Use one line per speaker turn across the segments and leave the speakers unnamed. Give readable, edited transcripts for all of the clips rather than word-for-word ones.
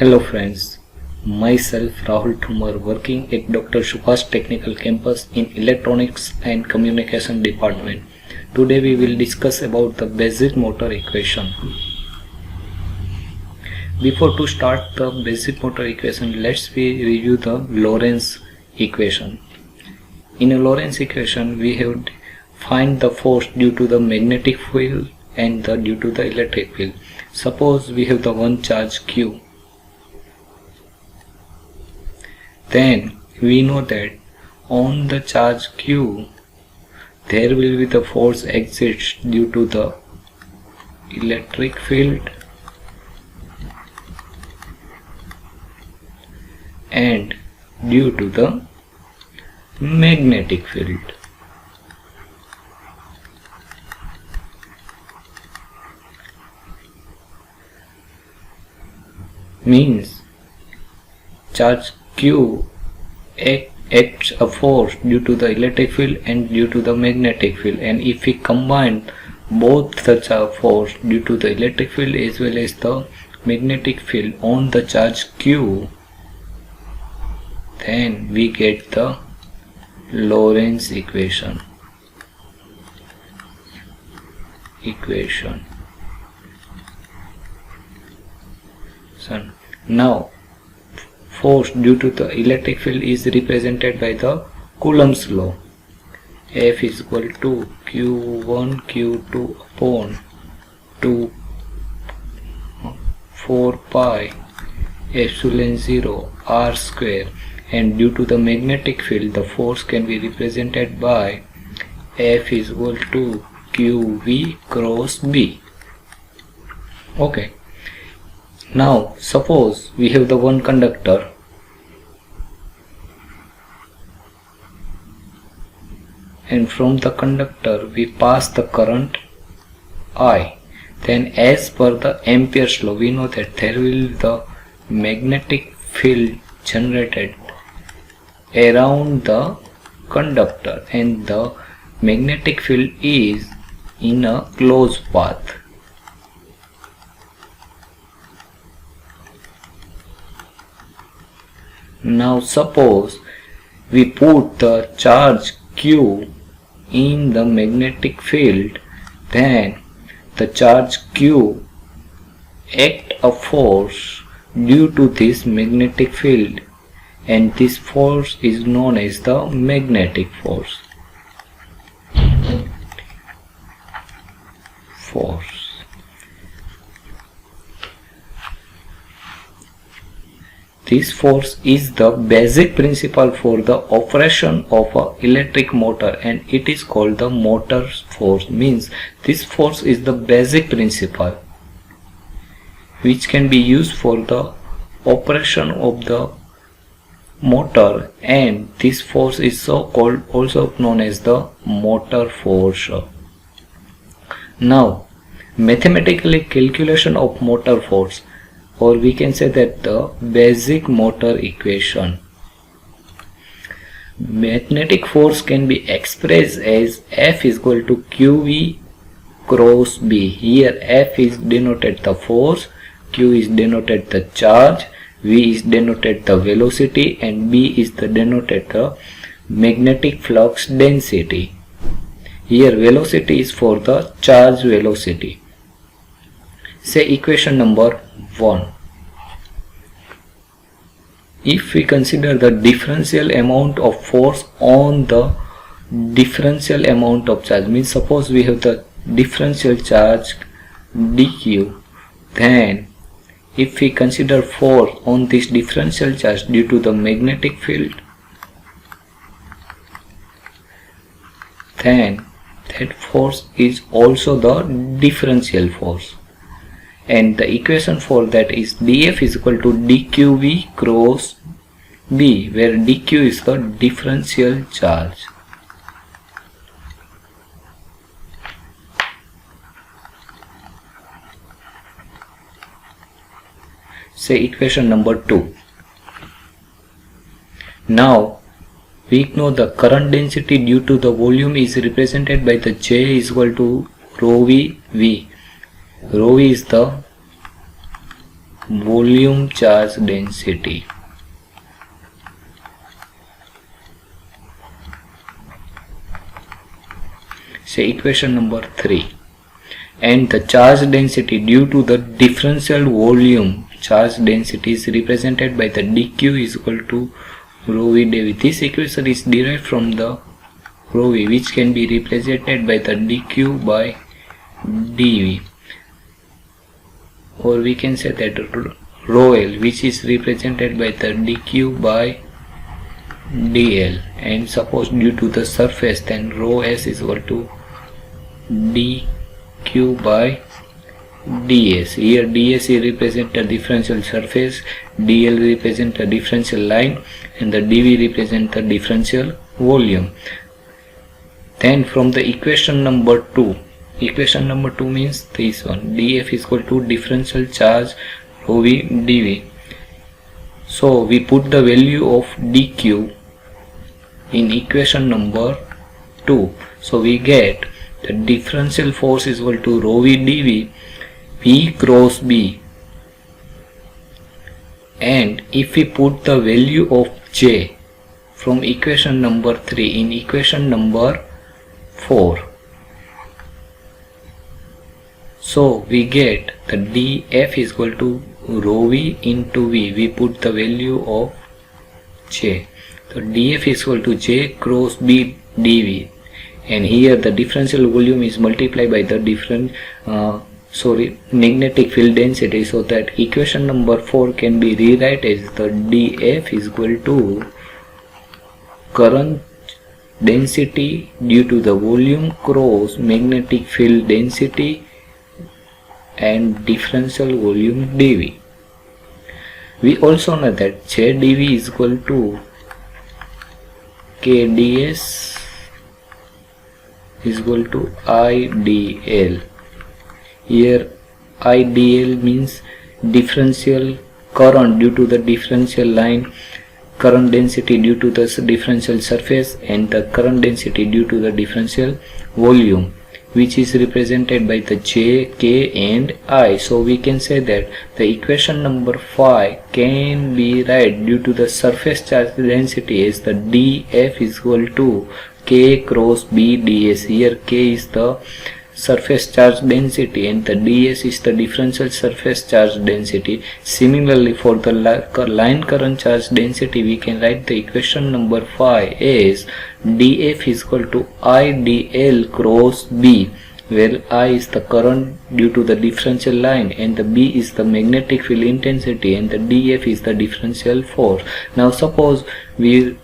Hello friends, myself Rahul Thumar working at Dr. Subhash Technical Campus in Electronics and Communication Department. Today we will discuss about the basic motor equation. Before to start the basic motor equation, let's review the Lorentz equation. In a Lorentz equation, we have find the force due to the magnetic field and the due to the electric field. Suppose we have the one charge Q. Then we know that on the charge Q there will be the force exists due to the electric field and due to the magnetic field. Means charge Q acts a force due to the electric field and due to the magnetic field, and if we combine both the force due to the electric field as well as the magnetic field on the charge Q, then we get the Lorentz equation. So now force due to the electric field is represented by the Coulomb's law. F is equal to Q1 Q2 upon 2 4 pi epsilon 0 r square, and due to the magnetic field the force can be represented by F is equal to QV cross B. Okay. Now suppose we have the one conductor and from the conductor we pass the current I. Then as per the Ampere's law we know that there will be the magnetic field generated around the conductor and the magnetic field is in a closed path. Now suppose we put the charge Q in the magnetic field, then the charge Q act a force due to this magnetic field, and this force is known as the magnetic force. This force is the basic principle for the operation of an electric motor, and it is called the motor force. Means this force is the basic principle which can be used for the operation of the motor, and this force is so called also known as the motor force. Now mathematically calculation of motor force, or we can say that the basic motor equation. Magnetic force can be expressed as F is equal to QV cross B. Here F is denoted the force, Q is denoted the charge, V is denoted the velocity, and B is the denoted the magnetic flux density. Here velocity is for the charge velocity. Say equation number 1. If we consider the differential amount of force on the differential amount of charge, means suppose we have the differential charge dq, then if we consider force on this differential charge due to the magnetic field, then that force is also the differential force, and the equation for that is dF is equal to dqv cross B, where dq is the differential charge. Say equation number 2. Now we know the current density due to the volume is represented by the J is equal to rho V. Rho V is the volume charge density. Say equation number 3. And the charge density due to the differential volume charge density is represented by the dq is equal to rho v dv. This equation is derived from the rho v, which can be represented by the dq by dv, or we can say that rho l, which is represented by the dq by dl. And suppose due to the surface, then rho s is equal to dq by ds. Here ds represents the differential surface, dl represents the differential line, and the dv represents the differential volume. Then from the equation number 2 means this one, df is equal to differential charge rho v dv. So we put the value of dq in equation number 2. So we get the differential force is equal to rho v dv v cross b, and if we put the value of j from equation number 3 in equation number 4, so we get the df is equal to rho v into v. We put the value of j, so df is equal to j cross b dv, and here the differential volume is multiplied by the magnetic field density, so that equation number 4 can be rewrite as the df is equal to current density due to the volume cross magnetic field density and differential volume dv. We also know that j dv is equal to k ds is equal to idl. Here idl means differential current due to the differential line, current density due to the differential surface, and the current density due to the differential volume, which is represented by the j, k and I. So we can say that the equation number 5 can be write due to the surface charge density as the df is equal to k cross b ds. Here k is the surface charge density and the ds is the differential surface charge density. Similarly, for the line current charge density, we can write the equation number 5 as df is equal to idl cross b, where I is the current due to the differential line and the b is the magnetic field intensity and the df is the differential force. Now suppose we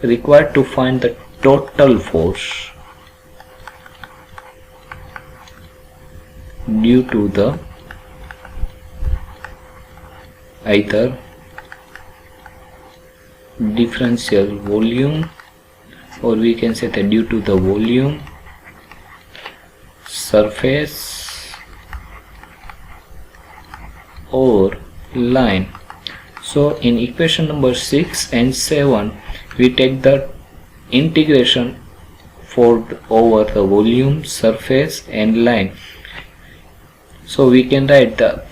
require to find the total force due to the either differential volume, or we can say that due to the volume, surface or line. So in equation number 6 and 7 we take the integration for over the volume, surface and line. So we can write the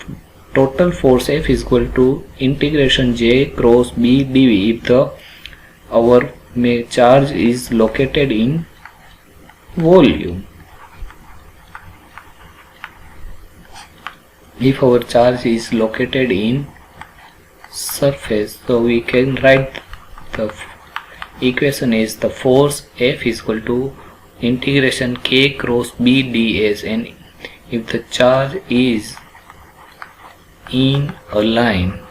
total force F is equal to integration J cross B dV if the our charge is located in volume. If our charge is located in surface, so we can write the equation is the force F is equal to integration K cross B ds, and if the charge is in a line,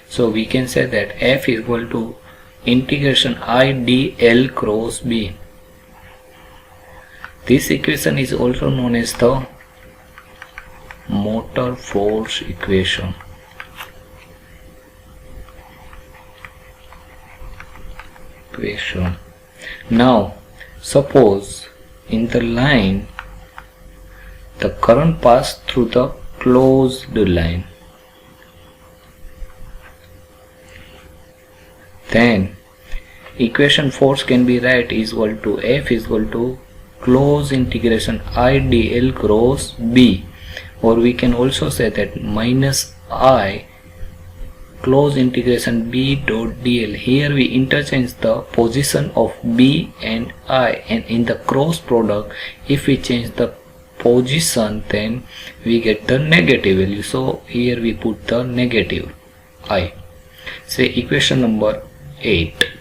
so we can say that F is equal to integration I dl cross B. This equation is also known as the motor force equation. Now suppose in the line the current passed through the closed line, then equation force can be write is equal to F is equal to close integration I dl cross B, or we can also say that minus I close integration b dot dl. Here we interchange the position of b and I, and in the cross product if we change the position then we get the negative value, so here we put the negative I. Say equation number 8.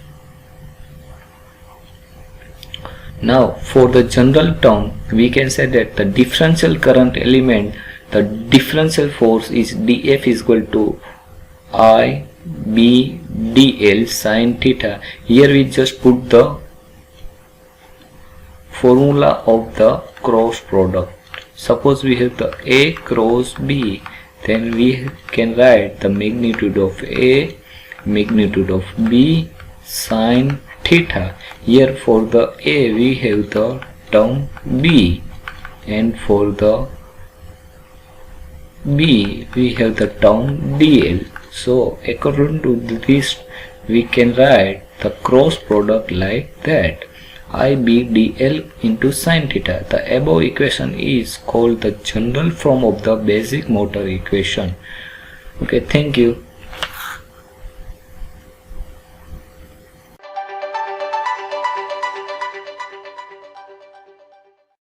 Now for the general term we can say that the differential current element, the differential force is dF is equal to I B dl sin theta. Here we just put the formula of the cross product. Suppose we have the A cross B, then we can write the magnitude of A, magnitude of B sin theta. Here for the A we have the term B, and for the B we have the term dl. So according to this we can write the cross product like that, IB dl into sin theta. The above equation is called the general form of the basic motor equation. Okay, thank you.